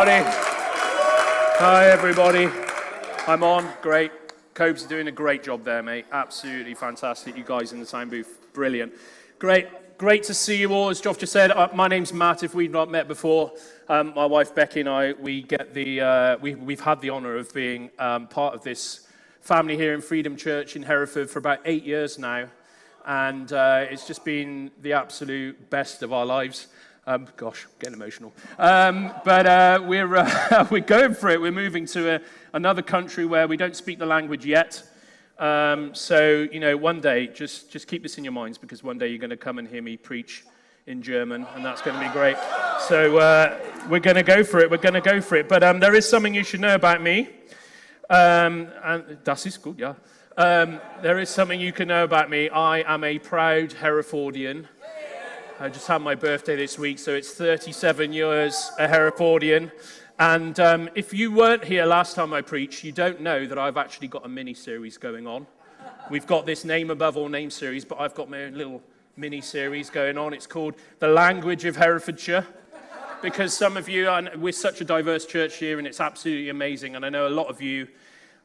everybody. Hi, everybody. I'm on. Great. Cobes are doing a great job there, mate. Absolutely fantastic. You guys in the sound booth, brilliant. Great to see you all. As Geoff just said, my name's Matt. If we've not met before, my wife Becky and I, we've had the honour of being part of this family here in Freedom Church in Hereford for about 8 years now, and it's just been the absolute best of our lives. Gosh, getting emotional. But we're going for it. We're moving to another country where we don't speak the language yet. So, you know, one day, just keep this in your minds, because one day you're going to come and hear me preach in German, and that's going to be great. So we're going to go for it. But there is something you should know about me. And das ist gut, yeah. There is something you can know about me. I am a proud Herefordian. I just had my birthday this week, so it's 37 years a Herefordian. And if you weren't here last time I preached, you don't know that I've actually got a mini-series going on. We've got this Name Above All Names series, but I've got my own little mini-series going on. It's called The Language of Herefordshire, because some of you, and we're such a diverse church here, and it's absolutely amazing. And I know a lot of you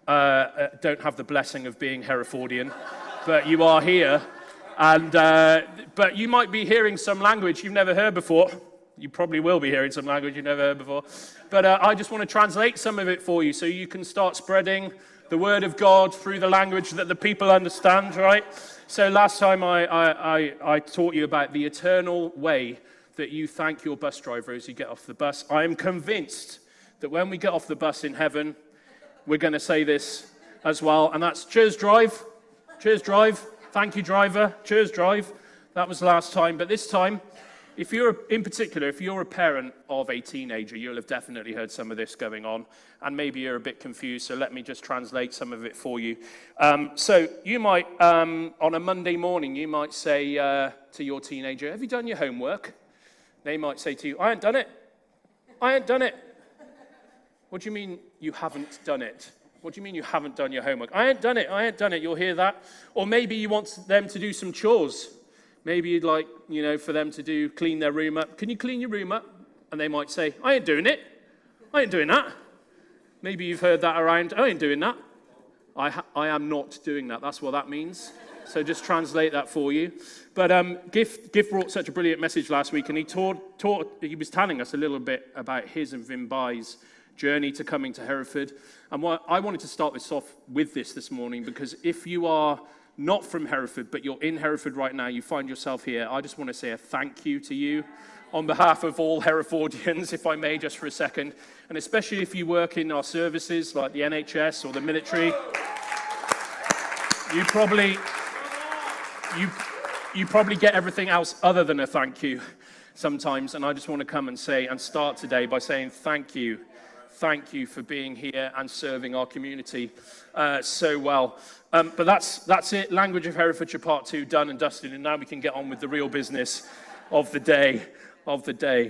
don't have the blessing of being Herefordian, but you are here. And but you might be hearing some language you've never heard before. You probably will be hearing some language you've never heard before. But I just want to translate some of it for you so you can start spreading the word of God through the language that the people understand, right? So last time I taught you about the eternal way that you thank your bus driver as you get off the bus. I am convinced that when we get off the bus in heaven, we're going to say this as well. And that's cheers, drive. Cheers, drive. Thank you, driver. Cheers, drive. That was last time. But this time, if you're a parent of a teenager, you'll have definitely heard some of this going on. And maybe you're a bit confused, so let me just translate some of it for you. So you might, on a Monday morning, you might say to your teenager, have you done your homework? They might say to you, I ain't done it. I ain't done it. What do you mean you haven't done it? What do you mean you haven't done your homework? I ain't done it. I ain't done it. You'll hear that. Or maybe you want them to do some chores. Maybe you'd like, for them to clean their room up. Can you clean your room up? And they might say, I ain't doing it. I ain't doing that. Maybe you've heard that around. I ain't doing that. I am not doing that. That's what that means. So just translate that for you. But Gift brought such a brilliant message last week, and he was telling us a little bit about his and Vimbai's journey to coming to Hereford. And I wanted to start this off with this morning, because if you are not from Hereford, but you're in Hereford right now, you find yourself here, I just want to say a thank you to you on behalf of all Herefordians, if I may, just for a second. And especially if you work in our services like the NHS or the military, you probably get everything else other than a thank you sometimes. And I just want to come and start today by saying thank you. Thank you for being here and serving our community so well. But that's it. Language of Herefordshire Part 2 done and dusted, and now we can get on with the real business of the day.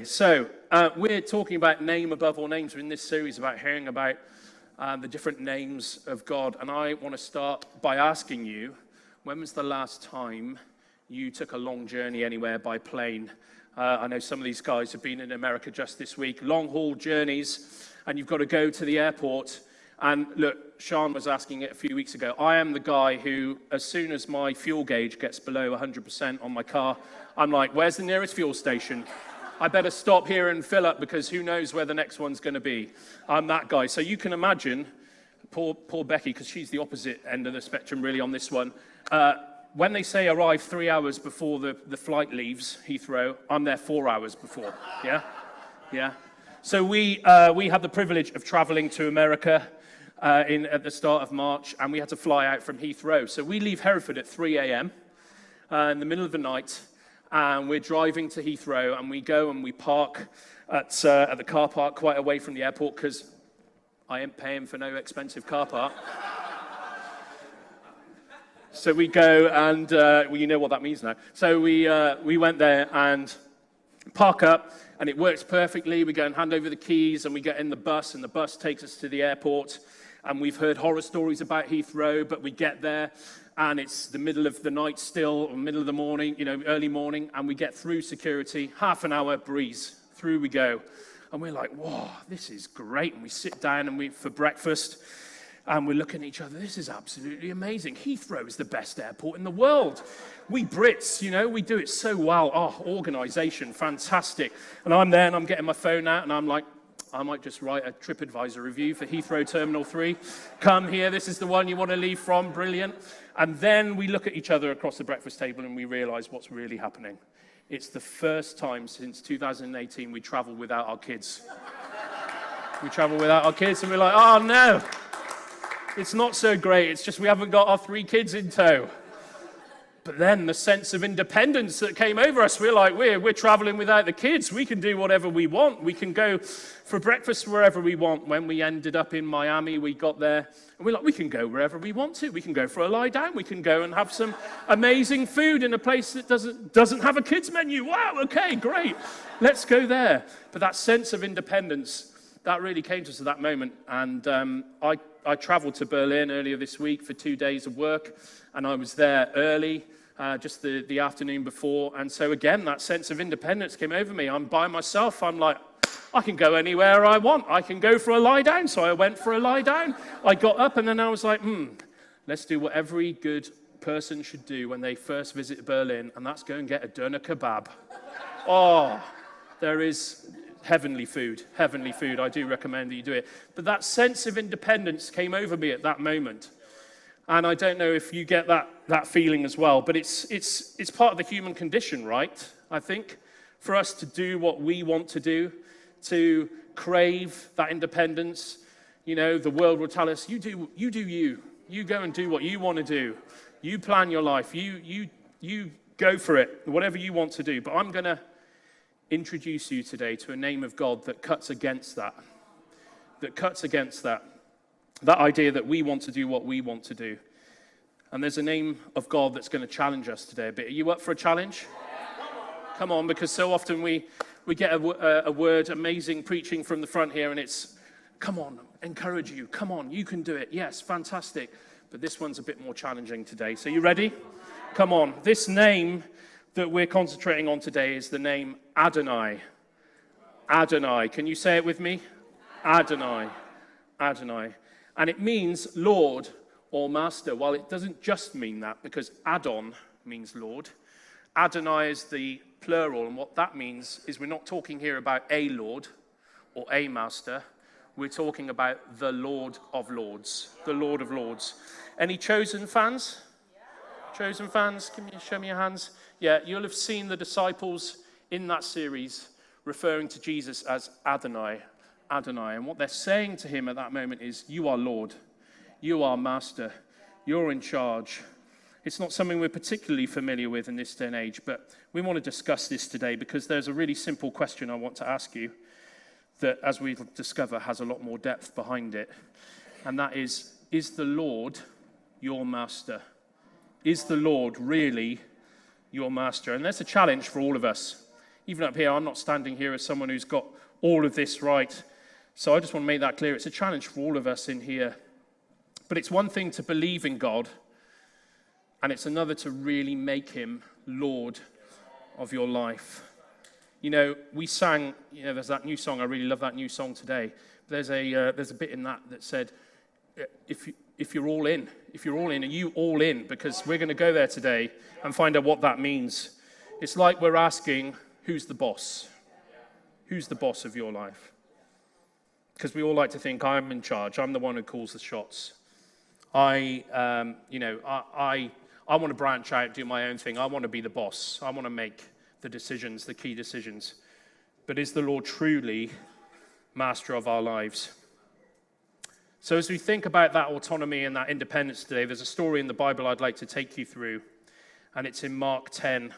So we're talking about name above all names. We're in this series about hearing about the different names of God, and I want to start by asking you, when was the last time you took a long journey anywhere by plane? I know some of these guys have been in America just this week, long-haul journeys, and you've got to go to the airport. And look, Sean was asking it a few weeks ago. I am the guy who, as soon as my fuel gauge gets below 100% on my car, I'm like, where's the nearest fuel station? I better stop here and fill up, because who knows where the next one's going to be. I'm that guy. So you can imagine, poor Becky, because she's the opposite end of the spectrum really on this one. When they say arrive 3 hours before the flight leaves Heathrow, I'm there 4 hours before. Yeah. So we had the privilege of traveling to America at the start of March, and we had to fly out from Heathrow. So we leave Hereford at 3 a.m. In the middle of the night, and we're driving to Heathrow, and we go and we park at the car park quite away from the airport, because I ain't paying for no expensive car park. So we go, and you know what that means now. So we went there and park up, and it works perfectly. We go and hand over the keys, and we get in the bus, and the bus takes us to the airport. And we've heard horror stories about Heathrow, but we get there, and it's the middle of the night still, or middle of the morning, early morning, and we get through security, half an hour breeze, through we go. And we're like, whoa, this is great. And we sit down for breakfast, and we're looking at each other. This is absolutely amazing. Heathrow is the best airport in the world. We Brits, we do it so well. Oh, organization, fantastic. And I'm there, and I'm getting my phone out, and I'm like, I might just write a TripAdvisor review for Heathrow Terminal 3. Come here, this is the one you want to leave from, brilliant. And then we look at each other across the breakfast table, and we realize what's really happening. It's the first time since 2018 we travel without our kids. We travel without our kids, and we're like, oh no. It's not so great. It's just we haven't got our 3 kids in tow. But then the sense of independence that came over us, we're like, we're traveling without the kids. We can do whatever we want. We can go for breakfast wherever we want. When we ended up in Miami, we got there, and we're like, we can go wherever we want to. We can go for a lie down. We can go and have some amazing food in a place that doesn't have a kids menu. Wow, okay, great. Let's go there. But that sense of independence, that really came to us at that moment. And I traveled to Berlin earlier this week for 2 days of work, and I was there early, just the afternoon before. And so again, that sense of independence came over me. I'm by myself. I'm like, I can go anywhere I want. I can go for a lie down. So I went for a lie down. I got up, and then I was like, let's do what every good person should do when they first visit Berlin, and that's go and get a doner kebab. Oh, there is heavenly food. I do recommend that you do it. But that sense of independence came over me at that moment. And I don't know if you get that feeling as well, but it's part of the human condition, right? I think, for us to do what we want to do, to crave that independence. The world will tell us, you do you. You go and do what you want to do. You plan your life. You go for it, whatever you want to do. But I'm going to introduce you today to a name of God that cuts against that. That idea that we want to do what we want to do. And there's a name of God that's going to challenge us today a bit. Are you up for a challenge? Come on, because so often we get a word, amazing preaching from the front here, and it's, come on, encourage you. Come on, you can do it. Yes, fantastic. But this one's a bit more challenging today. So you ready? Come on. This name that we're concentrating on today is the name Adonai. Adonai. Can you say it with me? Adonai. Adonai. And it means Lord or Master. Well, it doesn't just mean that, because Adon means Lord. Adonai is the plural, and what that means is we're not talking here about a Lord or a Master. We're talking about the Lord of Lords. The Lord of Lords. Any Chosen fans? Chosen fans? Show me your hands. Yeah, you'll have seen the disciples in that series referring to Jesus as Adonai. Adonai. And what they're saying to him at that moment is, you are Lord. You are Master. You're in charge. It's not something we're particularly familiar with in this day and age, but we want to discuss this today because there's a really simple question I want to ask you that, as we'll discover, has a lot more depth behind it. And that is the Lord your Master? Is the Lord really your Master? And that's a challenge for all of us. Even up here, I'm not standing here as someone who's got all of this right. So I just want to make that clear. It's a challenge for all of us in here. But it's one thing to believe in God, and it's another to really make him Lord of your life. We sang, there's that new song. I really love that new song today. There's a bit in that said, if you're all in, are you all in? Because we're going to go there today and find out what that means. It's like we're asking, who's the boss? Who's the boss of your life? Because we all like to think I'm in charge. I'm the one who calls the shots. I want to branch out, do my own thing. I want to be the boss. I want to make the decisions, the key decisions. But is the Lord truly master of our lives? So as we think about that autonomy and that independence today, there's a story in the Bible I'd like to take you through. And it's in Mark 10.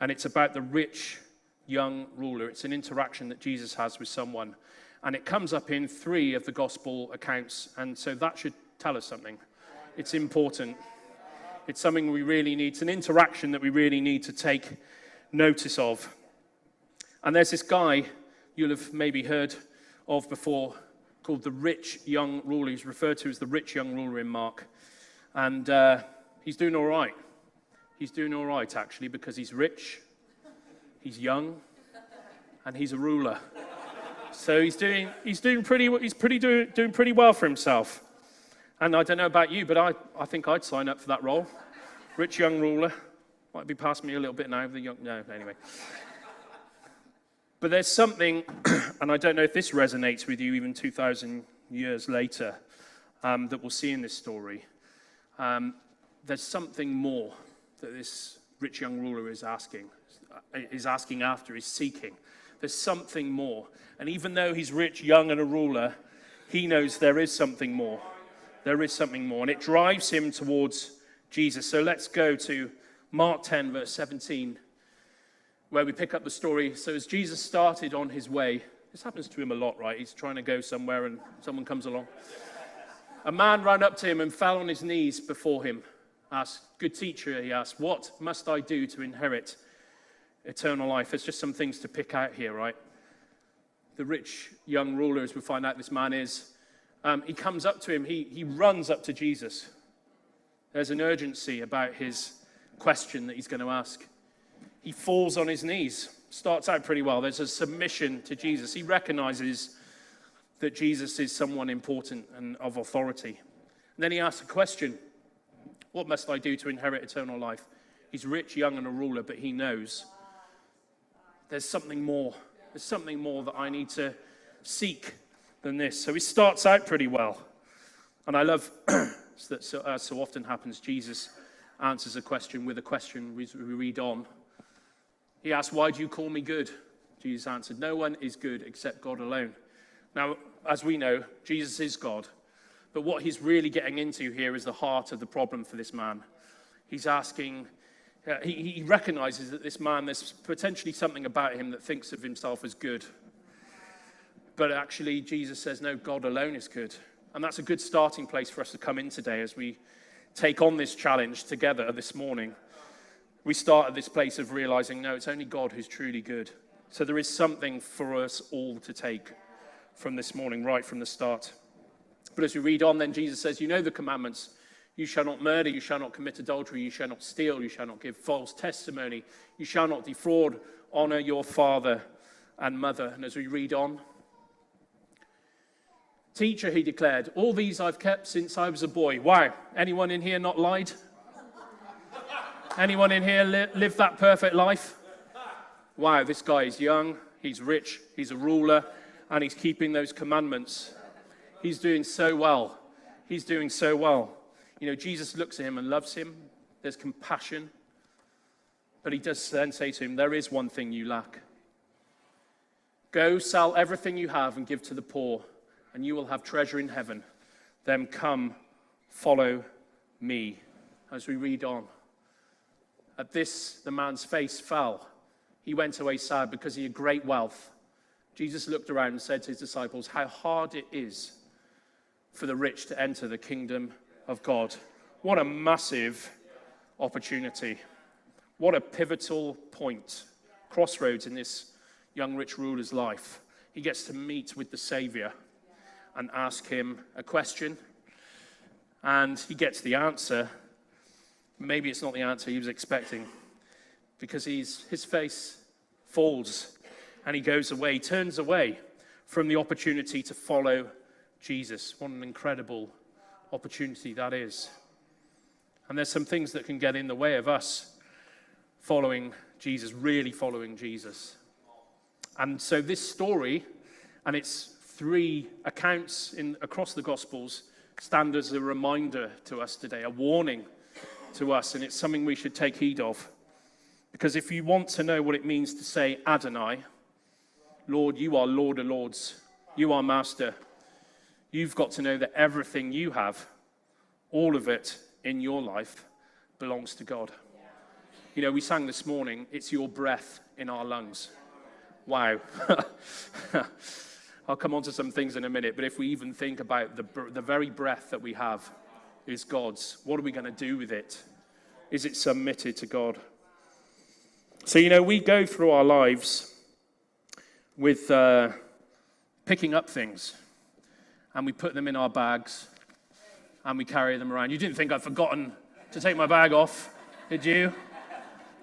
And it's about the rich young ruler. It's an interaction that Jesus has with someone. And it comes up in 3 of the gospel accounts. And so that should tell us something. It's important. It's something we really need. It's an interaction that we really need to take notice of. And there's this guy you'll have maybe heard of before called the rich young ruler. He's referred to as the rich young ruler in Mark. And he's doing all right. He's doing all right, actually, because he's rich, he's young, and he's a ruler. So he's doing pretty well for himself. And I don't know about you, but I think I'd sign up for that role. Rich young ruler. Might be past me a little bit now. No, anyway. But there's something, and I don't know if this resonates with you even 2,000 years later, that we'll see in this story. There's something more that this rich young ruler is asking after, is seeking. There's something more. And even though he's rich, young, and a ruler, he knows there is something more. There is something more. And it drives him towards Jesus. So let's go to Mark 10, verse 17, where we pick up the story. So as Jesus started on his way, this happens to him a lot, right? He's trying to go somewhere and someone comes along. A man ran up to him and fell on his knees before him. Asked, "Good teacher," he asked, "what must I do to inherit eternal life?" There's just some things to pick out here, right? The rich young ruler, as we find out this man is, he comes up to him, he runs up to Jesus. There's an urgency about his question that he's going to ask. He falls on his knees. Starts out pretty well. There's a submission to Jesus. He recognizes that Jesus is someone important and of authority. And then he asks a question. What must I do to inherit eternal life? He's rich, young, and a ruler, but he knows there's something more. There's something more that I need to seek than this. So he starts out pretty well. And I love that, as so often happens, Jesus answers a question with a question. We read on. He asked, "Why do you call me good?" Jesus answered, "No one is good except God alone." Now, as we know, Jesus is God. But what he's really getting into here is the heart of the problem for this man. He's asking, he recognizes that this man, there's potentially something about him that thinks of himself as good. But actually, Jesus says, no, God alone is good. And that's a good starting place for us to come in today as we take on this challenge together this morning. We start at this place of realizing, no, it's only God who's truly good. So there is something for us all to take from this morning, right from the start. But as we read on, then Jesus says, you know the commandments. You shall not murder, you shall not commit adultery, you shall not steal, you shall not give false testimony, you shall not defraud, honor your father and mother. And as we read on, "Teacher," he declared, "all these I've kept since I was a boy." Wow, anyone in here not lied? Anyone in here lived that perfect life? Wow, this guy is young, he's rich, he's a ruler, and he's keeping those commandments. He's doing so well. He's doing so well. You know, Jesus looks at him and loves him. There's compassion. But he does then say to him, there is one thing you lack. Go, sell everything you have and give to the poor, and you will have treasure in heaven. Then come, follow me. As we read on. At this, the man's face fell. He went away sad because he had great wealth. Jesus looked around and said to his disciples, how hard it is for the rich to enter the kingdom of God. What a massive opportunity. What a pivotal point, crossroads in this young rich ruler's life. He gets to meet with the Savior and ask him a question, and he gets the answer. Maybe it's not the answer he was expecting, because his face falls and he goes away, turns away from the opportunity to follow Jesus. What an incredible opportunity that is. And there's some things that can get in the way of us following Jesus, really following Jesus. And so this story, and its 3 accounts across the Gospels, stand as a reminder to us today, a warning to us, and it's something we should take heed of. Because if you want to know what it means to say Adonai, Lord, you are Lord of Lords, you are Master, you've got to know that everything you have, all of it in your life, belongs to God. You know, we sang this morning, it's your breath in our lungs. Wow. I'll come on to some things in a minute, but if we even think about the very breath that we have is God's, what are we going to do with it? Is it submitted to God? So, you know, we go through our lives with picking up things, and we put them in our bags, and we carry them around. You didn't think I'd forgotten to take my bag off, did you?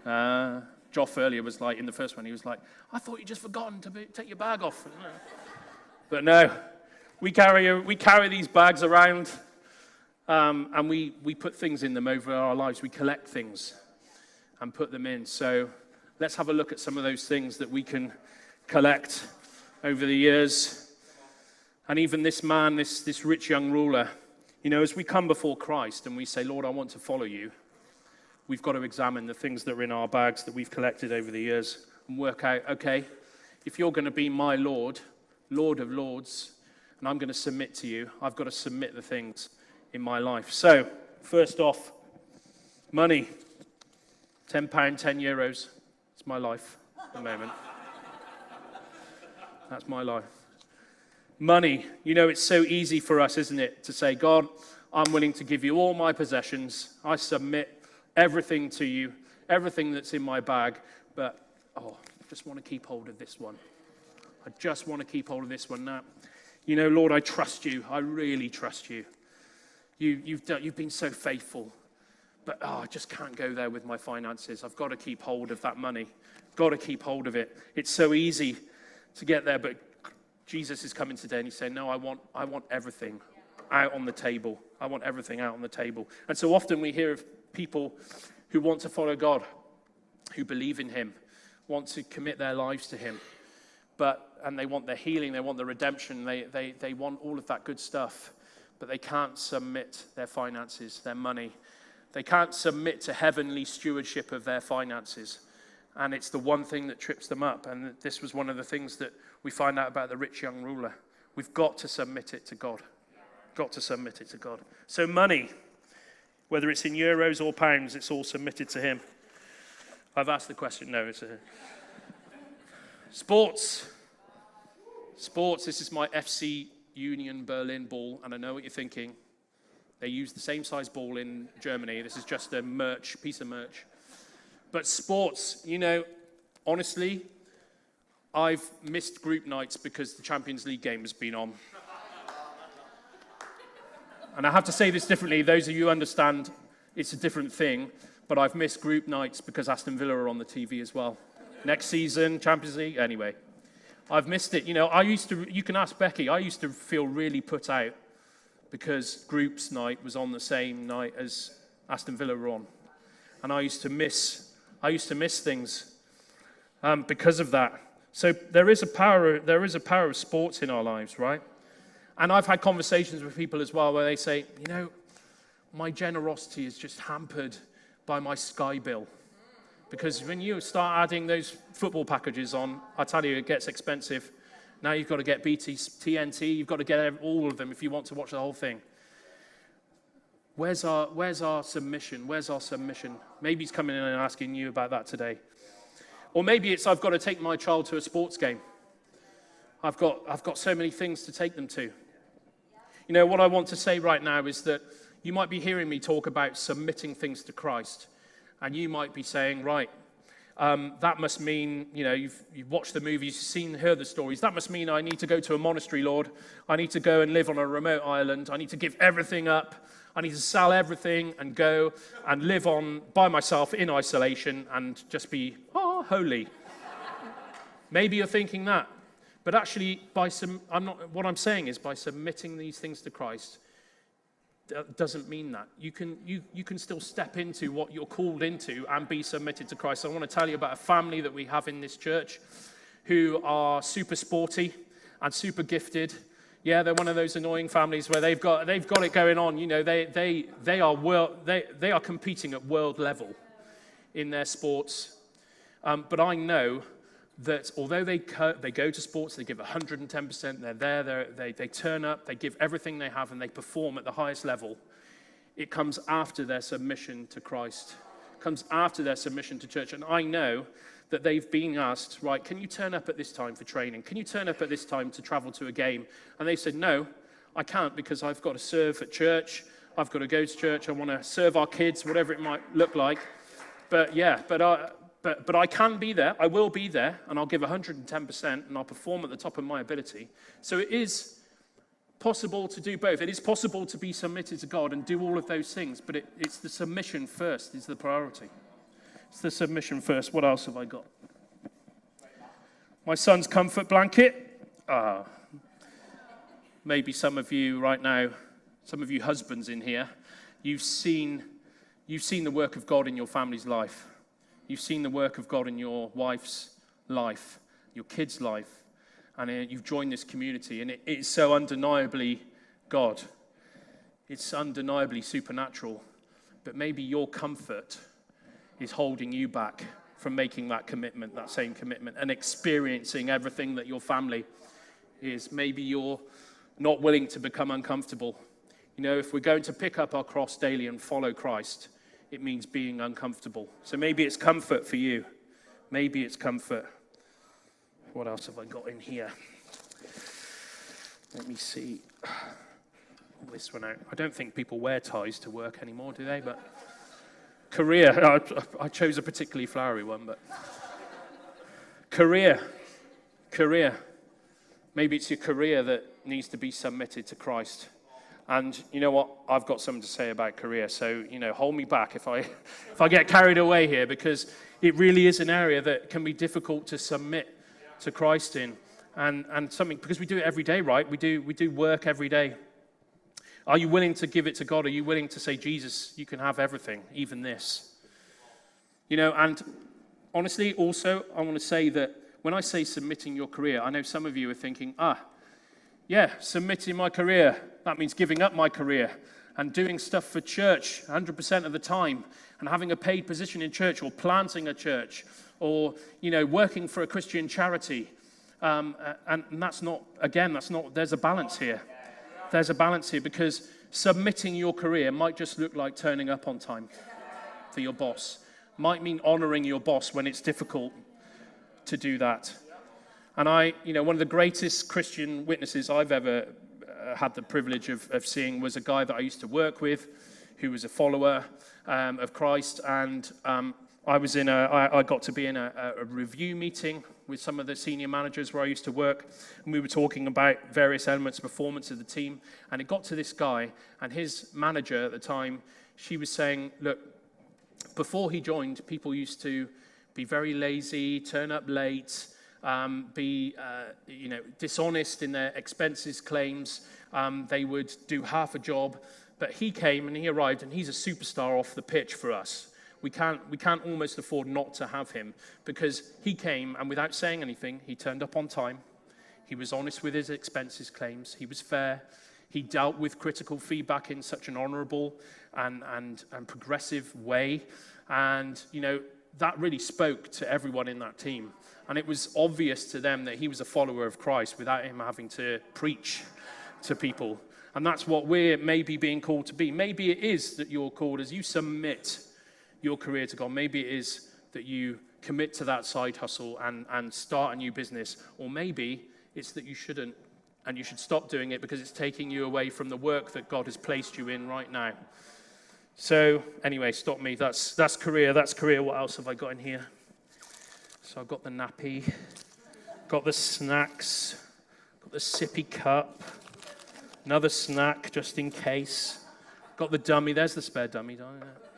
Joff earlier was like, in the first one, he was like, I thought you'd just forgotten to take your bag off. But no, we carry these bags around, and we put things in them over our lives. We collect things and put them in. So let's have a look at some of those things that we can collect over the years. And even this man, this rich young ruler, as we come before Christ and we say, Lord, I want to follow you, we've got to examine the things that are in our bags that we've collected over the years and work out, okay, if you're going to be my Lord, Lord of Lords, and I'm going to submit to you, I've got to submit the things in my life. So, first off, money. £10, 10 euros. It's my life at the moment. That's my life. Money. It's so easy for us, isn't it, to say, God, I'm willing to give you all my possessions. I submit everything to you, everything that's in my bag, but, I just want to keep hold of this one. I just want to keep hold of this one now. Lord, I trust you. I really trust you. You've been so faithful. But I just can't go there with my finances. I've got to keep hold of that money. Got to keep hold of it. It's so easy to get there, but Jesus is coming today and he's saying, no, I want everything out on the table. I want everything out on the table. And so often we hear of people who want to follow God, who believe in him, want to commit their lives to him, and they want their healing, they want the redemption, they want all of that good stuff, but they can't submit their finances, their money. They can't submit to heavenly stewardship of their finances. And it's the one thing that trips them up. And this was one of the things that we find out about the rich young ruler. We've got to submit it to God. Got to submit it to God. So money, whether it's in euros or pounds, it's all submitted to him. I've asked the question. No, it's sports. Sports, this is my FC Union Berlin ball. And I know what you're thinking. They use the same size ball in Germany. This is just a piece of merch. But sports, honestly, I've missed group nights because the Champions League game has been on. And I have to say this differently. Those of you who understand, it's a different thing. But I've missed group nights because Aston Villa are on the TV as well. Next season, Champions League, anyway. I've missed it. You can ask Becky, I used to feel really put out because groups night was on the same night as Aston Villa were on. And I used to miss things because of that. So there is a power of sports in our lives, right? And I've had conversations with people as well where they say, my generosity is just hampered by my Sky bill. Because when you start adding those football packages on, I tell you, it gets expensive. Now you've got to get BT, TNT, you've got to get all of them if you want to watch the whole thing. Where's our submission? Where's our submission? Maybe he's coming in and asking you about that today. Or maybe it's I've got to take my child to a sports game. I've got so many things to take them to. What I want to say right now is that you might be hearing me talk about submitting things to Christ. And you might be saying, right, that must mean, you've watched the movies, heard the stories. That must mean I need to go to a monastery, Lord. I need to go and live on a remote island. I need to give everything up. I need to sell everything and go and live by myself in isolation and just be, holy. Maybe you're thinking that. But actually, what I'm saying is by submitting these things to Christ, doesn't mean that. You can still step into what you're called into and be submitted to Christ. I want to tell you about a family that we have in this church who are super sporty and super gifted. Yeah, they're one of those annoying families where they've got it going on. They are competing at world level in their sports. But I know that although they go to sports, they give 110%, they're there, they turn up, they give everything they have, and they perform at the highest level. It comes after their submission to Christ. It comes after their submission to church. And I know that they've been asked, right, can you turn up at this time for training? Can you turn up at this time to travel to a game? And they said, no, I can't because I've got to serve at church. I've got to go to church. I want to serve our kids, whatever it might look like. But I can be there, I will be there, and I'll give 110%, and I'll perform at the top of my ability. So it is possible to do both. It is possible to be submitted to God and do all of those things, but it's the submission first is the priority. It's the submission first. What else have I got? My son's comfort blanket. maybe some of you right now, some of you husbands in here, you've seen the work of God in your family's life. You've seen the work of God in your wife's life, your kids' life, and you've joined this community, and it's so undeniably God. It's undeniably supernatural, but maybe your comfort is holding you back from making that commitment, that same commitment, and experiencing everything that your family is. Maybe you're not willing to become uncomfortable. You know, if we're going to pick up our cross daily and follow Christ, it means being uncomfortable. So maybe it's comfort for you. Maybe it's comfort. What else have I got in here? Let me see. Pull this one out. I don't think people wear ties to work anymore, do they? But career. I chose a particularly flowery one, but career. Maybe it's your career that needs to be submitted to Christ. And you know what? I've got something to say about career. So, hold me back if I get carried away here, because it really is an area that can be difficult to submit to Christ in. And something, because we do it every day, right? We do work every day. Are you willing to give it to God? Are you willing to say, Jesus, you can have everything, even this? And honestly, also, I want to say that when I say submitting your career, I know some of you are thinking, submitting my career, that means giving up my career and doing stuff for church 100% of the time and having a paid position in church or planting a church or, working for a Christian charity. And that's not, there's a balance here. There's a balance here, because submitting your career might just look like turning up on time for your boss. Might mean honoring your boss when it's difficult to do that. And one of the greatest Christian witnesses I've ever had the privilege of seeing was a guy that I used to work with who was a follower of Christ. And I got to be in a review meeting with some of the senior managers where I used to work, and we were talking about various elements of performance of the team, and it got to this guy, and his manager at the time, she was saying, look, before he joined, people used to be very lazy, turn up late, be dishonest in their expenses claims, they would do half a job, but he came and he arrived, and he's a superstar off the pitch for us. We can't almost afford not to have him, because he came and without saying anything, he turned up on time. He was honest with his expenses claims. He was fair. He dealt with critical feedback in such an honorable and progressive way. And, that really spoke to everyone in that team. And it was obvious to them that he was a follower of Christ without him having to preach to people. And that's what we're maybe being called to be. Maybe it is that you're called, as you submit your career to God. Maybe it is that you commit to that side hustle and start a new business. Or maybe it's that you shouldn't, and you should stop doing it because it's taking you away from the work that God has placed you in right now. So anyway, stop me. That's career. That's career. What else have I got in here? So I've got the nappy, got the snacks, got the sippy cup, another snack just in case. Got the dummy. There's the spare dummy.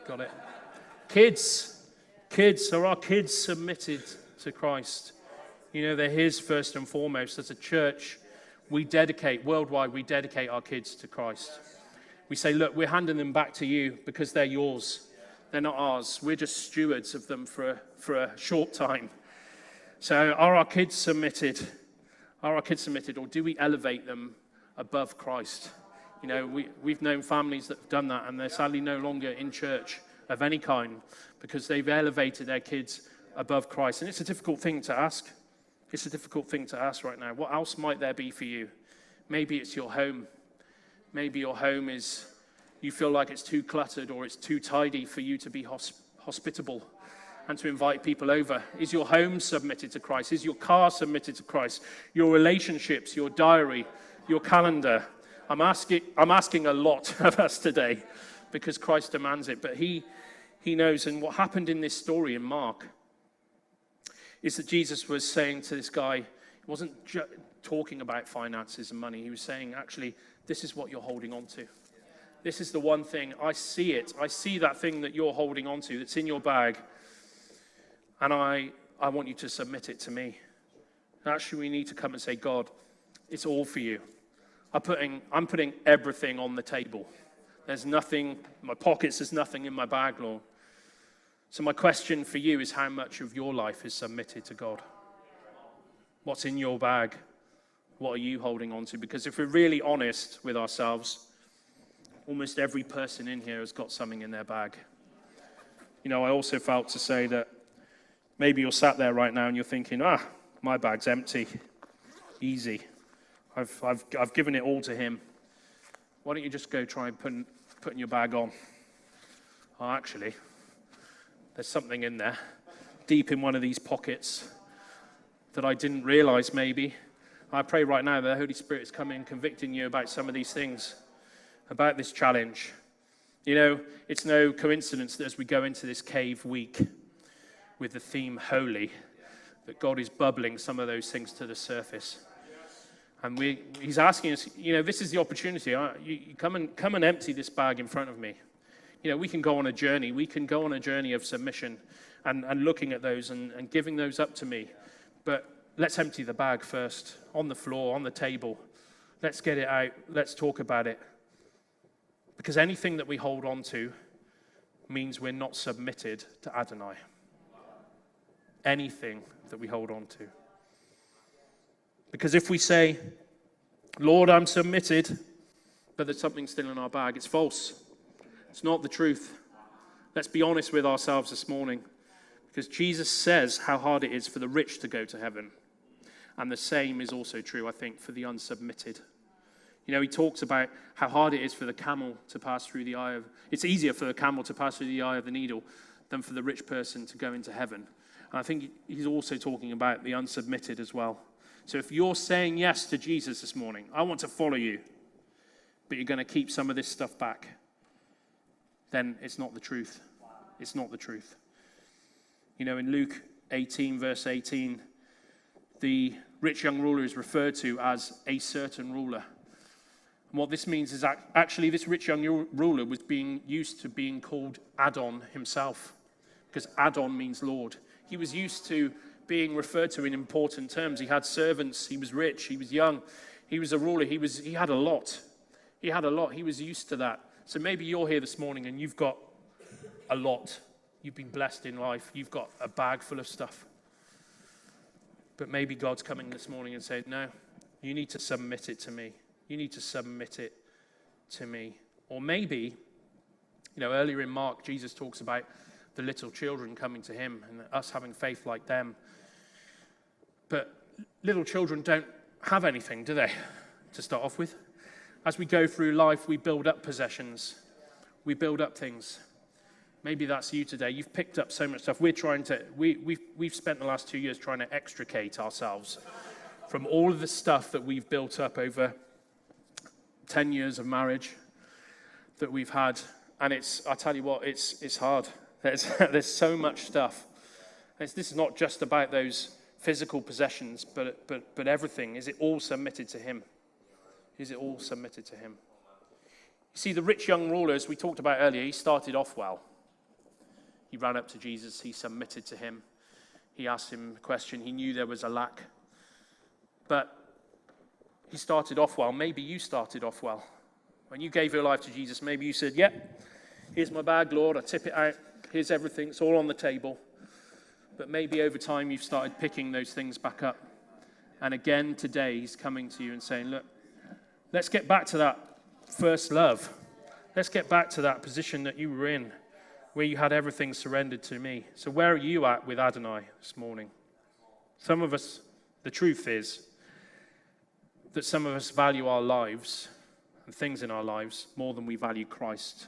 Got it. Kids, are our kids submitted to Christ? They're his first and foremost. As a church, worldwide, we dedicate our kids to Christ. We say, look, we're handing them back to you because they're yours. They're not ours. We're just stewards of them for a short time. So are our kids submitted? Are our kids submitted, or do we elevate them above Christ? We've known families that have done that, and they're sadly no longer in church of any kind because they've elevated their kids above Christ. And it's a difficult thing to ask. It's a difficult thing to ask right now. What else might there be for you? Maybe it's your home. Maybe your home is, you feel like it's too cluttered or it's too tidy for you to be hospitable and to invite people over. Is your home submitted to Christ? Is your car submitted to Christ? Your relationships, your diary, your calendar? I'm asking a lot of us today because Christ demands it, but he knows. And what happened in this story in Mark is that Jesus was saying to this guy, he wasn't talking about finances and money. He was saying, actually, this is what you're holding on to. This is the one thing. I see it. I see that thing that you're holding on to that's in your bag. And I want you to submit it to me. Actually, we need to come and say, God, it's all for you. I'm putting everything on the table. There's nothing in my pockets, there's nothing in my bag, Lord. So my question for you is, how much of your life is submitted to God? What's in your bag? What are you holding on to? Because if we're really honest with ourselves, almost every person in here has got something in their bag. You know, I also felt to say that maybe you're sat there right now and you're thinking, my bag's empty. Easy. I've given it all to him. Why don't you just go try and putting your bag on? Oh, actually, there's something in there, deep in one of these pockets that I didn't realize maybe. I pray right now that the Holy Spirit is coming, convicting you about some of these things, about this challenge. You know, it's no coincidence that as we go into this cave week with the theme holy, that God is bubbling some of those things to the surface. And he's asking us, you know, this is the opportunity. You come and empty this bag in front of me. You know, we can go on a journey. We can go on a journey of submission and looking at those and giving those up to me. But let's empty the bag first, on the floor, on the table. Let's get it out. Let's talk about it. Because anything that we hold on to means we're not submitted to Adonai. Anything that we hold on to. Because if we say, Lord, I'm submitted, but there's something still in our bag, it's false. It's not the truth. Let's be honest with ourselves this morning. Because Jesus says how hard it is for the rich to go to heaven. And the same is also true, I think, for the unsubmitted. You know, he talks about how hard it is for the camel to pass through the eye of... It's easier for the camel to pass through the eye of the needle than for the rich person to go into heaven. And I think he's also talking about the unsubmitted as well. So if you're saying yes to Jesus this morning, I want to follow you, but you're going to keep some of this stuff back, then it's not the truth. It's not the truth. You know, in Luke 18, verse 18, the rich young ruler is referred to as a certain ruler. And what this means is actually this rich young ruler was being used to being called Adon himself, because Adon means Lord. He was used to being referred to in important terms. He had servants, he was rich, he was young, he was a ruler, he had a lot. He had a lot, he was used to that. So maybe you're here this morning and you've got a lot. You've been blessed in life, you've got a bag full of stuff. But maybe God's coming this morning and saying, no, you need to submit it to me. You need to submit it to me. Or maybe, you know, earlier in Mark, Jesus talks about the little children coming to him and us having faith like them. But little children don't have anything, do they, to start off with? As we go through life, we build up possessions. We build up things. Maybe that's you today. You've picked up so much stuff. We've spent the last 2 years trying to extricate ourselves from all of the stuff that we've built up over 10 years of marriage that we've had. And I tell you what, it's hard. There's so much stuff. This is not just about those physical possessions, but everything. Is it all submitted to him? Is it all submitted to him? You see, the rich young ruler, as we talked about earlier, he started off well. He ran up to Jesus. He submitted to him. He asked him a question. He knew there was a lack. But he started off well. Maybe you started off well. When you gave your life to Jesus, maybe you said, here's my bag, Lord. I tip it out. Here's everything. It's all on the table. But maybe over time you've started picking those things back up. And again today he's coming to you and saying, look, let's get back to that first love. Let's get back to that position that you were in, where you had everything surrendered to me. So where are you at with Adonai this morning? Some of us, the truth is that some of us value our lives and things in our lives more than we value Christ.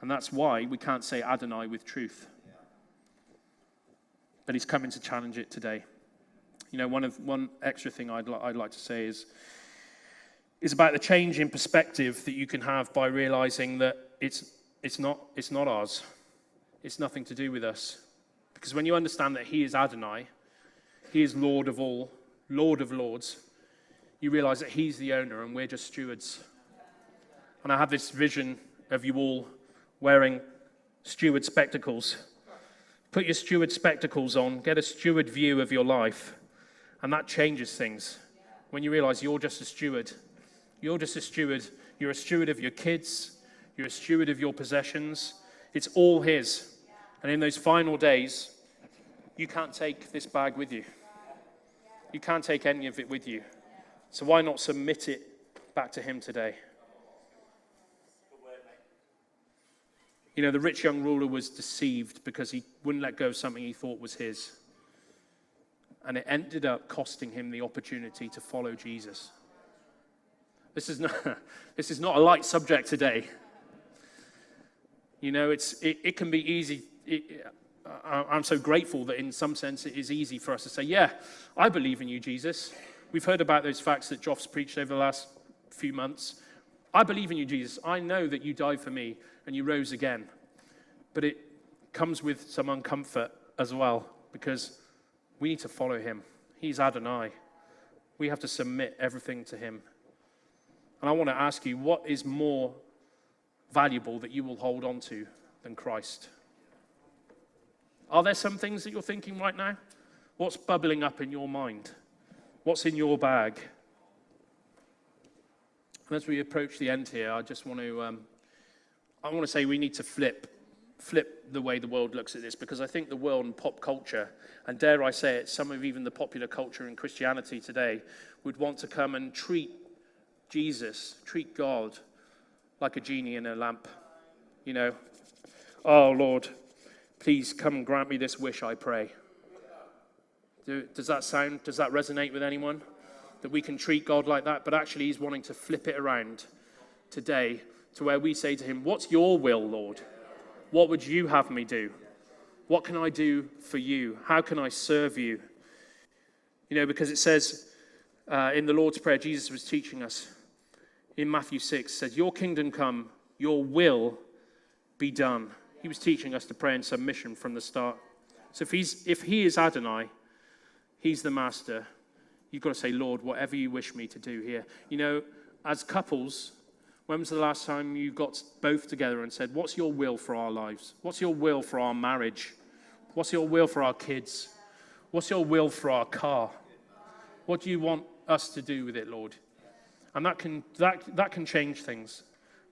And that's why we can't say Adonai with truth. But he's coming to challenge it today. You know, one extra thing I'd like to say is about the change in perspective that you can have by realizing that it's not ours. It's nothing to do with us. Because when you understand that he is Adonai, he is Lord of all, Lord of lords, you realize that he's the owner and we're just stewards. And I have this vision of you all wearing steward spectacles. Put your steward spectacles on, get a steward view of your life, and that changes things. when you realize you're just a steward. You're just a steward. You're a steward of your kids. You're a steward of your possessions. It's all his. And in those final days, you can't take this bag with you. You can't take any of it with you. So why not submit it back to him today? You know, the rich young ruler was deceived because he wouldn't let go of something he thought was his. And it ended up costing him the opportunity to follow Jesus. This is not a light subject today. You know, it can be easy. I'm so grateful that in some sense it is easy for us to say, yeah, I believe in you, Jesus. We've heard about those facts that Joff's preached over the last few months. I believe in you, Jesus. I know that you died for me and you rose again. But it comes with some uncomfort as well, because we need to follow him. He's Adonai. We have to submit everything to him. And I want to ask you, what is more valuable that you will hold on to than Christ? Are there some things that you're thinking right now? What's bubbling up in your mind? What's in your bag? And as we approach the end here, I just want to say we need to flip the way the world looks at this, because I think the world and pop culture, and dare I say it, some of even the popular culture in Christianity today would want to come and treat Jesus, treat God like a genie in a lamp. You know, oh Lord, please come and grant me this wish, I pray. Does that resonate with anyone? That we can treat God like that, but actually he's wanting to flip it around today to where we say to him, what's your will, Lord? What would you have me do? What can I do for you? How can I serve you? You know, because it says in the Lord's Prayer, Jesus was teaching us in Matthew 6, says, your kingdom come, your will be done. He was teaching us to pray in submission from the start. So if he is Adonai, he's the master. You've got to say, Lord, whatever you wish me to do here. You know, as couples, when was the last time you got both together and said, what's your will for our lives? What's your will for our marriage? What's your will for our kids? What's your will for our car? What do you want us to do with it, Lord? And that can change things,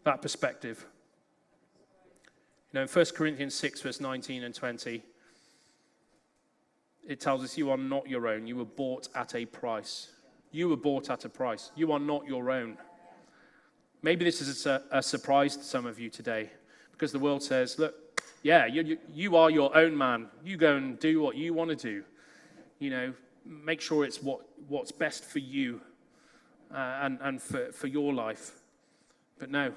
that perspective. You know, in 1 Corinthians 6, verse 19 and 20, it tells us you are not your own. You were bought at a price. You were bought at a price. You are not your own. Maybe this is a surprise to some of you today, because the world says, look, yeah, you are your own man. You go and do what you want to do. You know, make sure it's what's best for you and for your life. But no,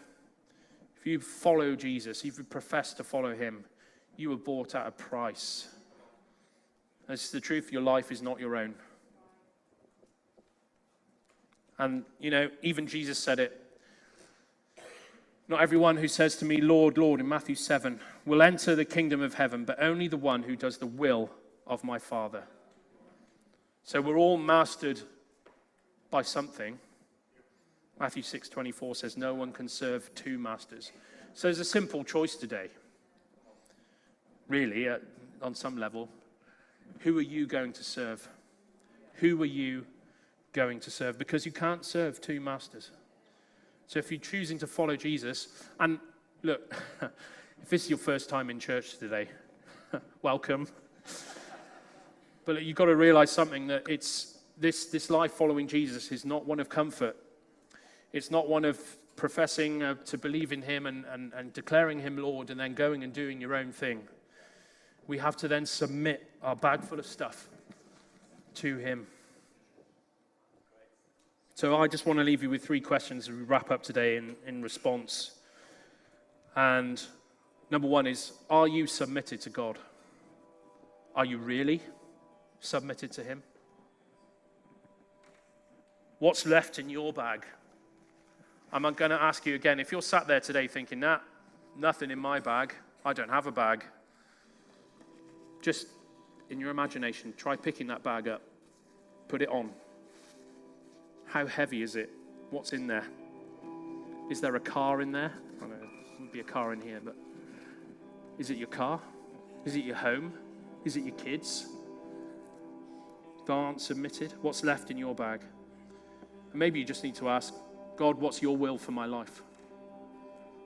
if you follow Jesus, if you profess to follow him, you were bought at a price. That's the truth. Your life is not your own. And, you know, even Jesus said it. Not everyone who says to me, Lord, Lord, in Matthew 7, will enter the kingdom of heaven, but only the one who does the will of my Father. So we're all mastered by something. Matthew 6:24 says, no one can serve two masters. So there's a simple choice today. Really, on some level. Who are you going to serve? Who are you going to serve? Because you can't serve two masters. So if you're choosing to follow Jesus, and look, if this is your first time in church today, welcome. But you've got to realize something, that it's this life following Jesus is not one of comfort. It's not one of professing to believe in him and declaring him Lord and then going and doing your own thing. We have to then submit our bag full of stuff to him. So I just want to leave you with 3 questions as we wrap up today in response. And number 1 is, are you submitted to God? Are you really submitted to him? What's left in your bag? I'm going to ask you again, if you're sat there today thinking, nah, nothing in my bag, I don't have a bag. Just in your imagination, try picking that bag up. Put it on. How heavy is it? What's in there? Is there a car in there? I don't know, there would be a car in here, but is it your car? Is it your home? Is it your kids that aren't submitted? What's left in your bag? And maybe you just need to ask, God, what's your will for my life?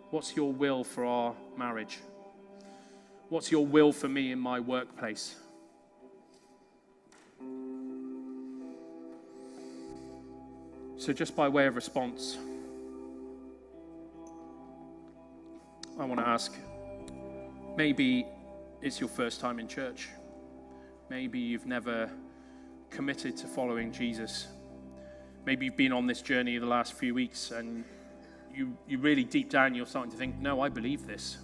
What's your will for our marriage? What's your will for me in my workplace? So just by way of response, I want to ask, maybe it's your first time in church. Maybe you've never committed to following Jesus. Maybe you've been on this journey the last few weeks and you really deep down you're starting to think, no, I believe this.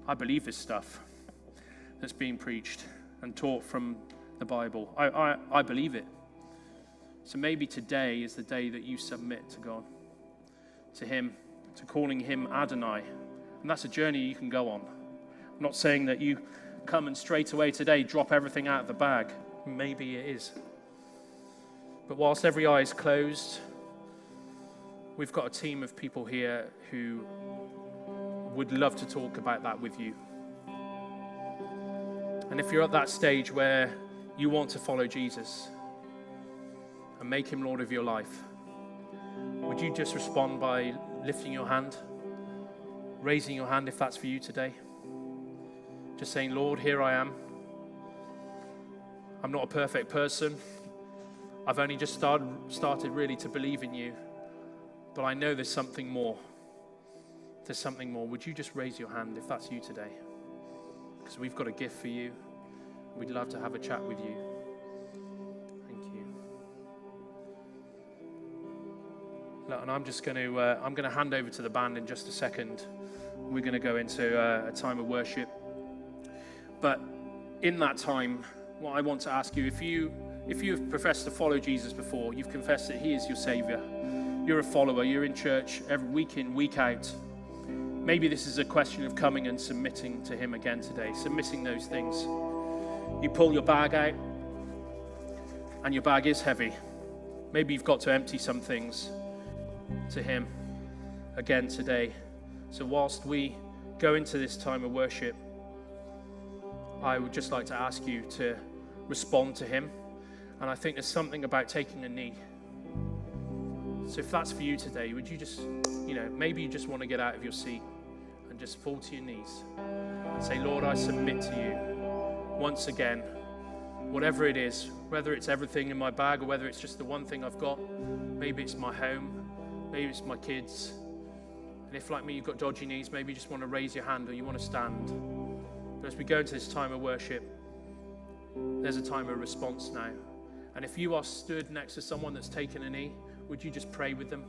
I believe this stuff that's being preached and taught from the Bible. I believe it. So maybe today is the day that you submit to God, to Him, to calling Him Adonai. And that's a journey you can go on. I'm not saying that you come and straight away today drop everything out of the bag. Maybe it is. But whilst every eye is closed, we've got a team of people here who would love to talk about that with you. And if you're at that stage where you want to follow Jesus and make Him Lord of your life, would you just respond by lifting your hand, raising your hand if that's for you today? Just saying, Lord, here I am. I'm not a perfect person. I've only just started really to believe in you. But I know there's something more. There's something more. Would you just raise your hand if that's you today? Because we've got a gift for you. We'd love to have a chat with you. Thank you. Look, and I'm going to hand over to the band in just a second. We're going to go into a time of worship. But in that time, what I want to ask you, if you've professed to follow Jesus before, you've confessed that He is your Savior, you're a follower, you're in church every week in, week out, maybe this is a question of coming and submitting to Him again today, submitting those things. You pull your bag out, and your bag is heavy. Maybe you've got to empty some things to Him again today. So whilst we go into this time of worship, I would just like to ask you to respond to Him. And I think there's something about taking a knee. So if that's for you today, would you just, maybe you just want to get out of your seat and just fall to your knees and say, Lord, I submit to you once again, whatever it is, whether it's everything in my bag or whether it's just the one thing I've got. Maybe it's my home, maybe it's my kids. And if, like me, you've got dodgy knees, maybe you just want to raise your hand or you want to stand. But as we go into this time of worship, there's a time of response now. And if you are stood next to someone that's taken a knee, would you just pray with them?